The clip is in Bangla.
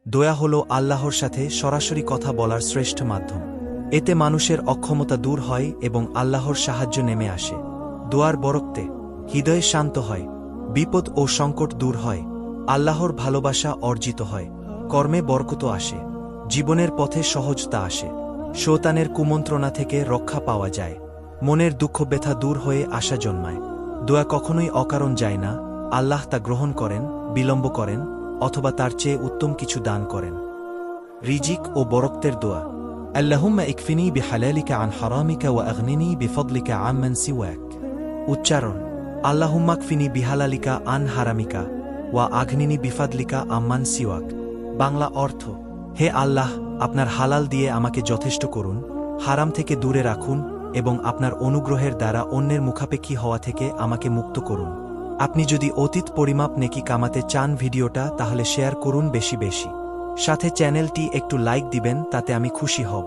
দয়া হল আল্লাহর সাথে সরাসরি কথা বলার শ্রেষ্ঠ মাধ্যম। এতে মানুষের অক্ষমতা দূর হয় এবং আল্লাহর সাহায্য নেমে আসে। দোয়ার বরকতে হৃদয় শান্ত হয়, বিপদ ও সংকট দূর হয়, আল্লাহর ভালোবাসা অর্জিত হয়, কর্মে বরকত আসে, জীবনের পথে সহজতা আসে, শয়তানের কুমন্ত্রণা থেকে রক্ষা পাওয়া যায়, মনের দুঃখ ব্যথা দূর হয়ে আশা জন্মায়। দোয়া কখনোই অকারণ যায় না, আল্লাহ তা গ্রহণ করেন, বিলম্ব করেন অথবা তার চেয়ে উত্তম কিছু দান করেন। রিজিক ও বরকতের দোয়া। আল্লাহুম্মা ইকফিনি বিহালালিকা আন হারামিকা ওয়া আগনিনি বিফদলিকা আম্মান সিওয়াক। উচ্চারণ: আল্লাহুম্মা ইকফিনি বিহালালিকা আন হারামিকা ওয়া আগনিনি বিফাদলিকা আম্মান সিওয়াক। বাংলা অর্থ: হে আল্লাহ, আপনার হালাল দিয়ে আমাকে যথেষ্ট করুন, হারাম থেকে দূরে রাখুন এবং আপনার অনুগ্রহের দ্বারা অন্যের মুখাপেক্ষী হওয়া থেকে আমাকে মুক্ত করুন। আপনি যদি অতীত পরিমাপ নেকি কামাতে চান ভিডিওটা, তাহলে শেয়ার করুন বেশি বেশি, সাথে চ্যানেলটি একটু লাইক দিবেন, তাতে আমি খুশি হব।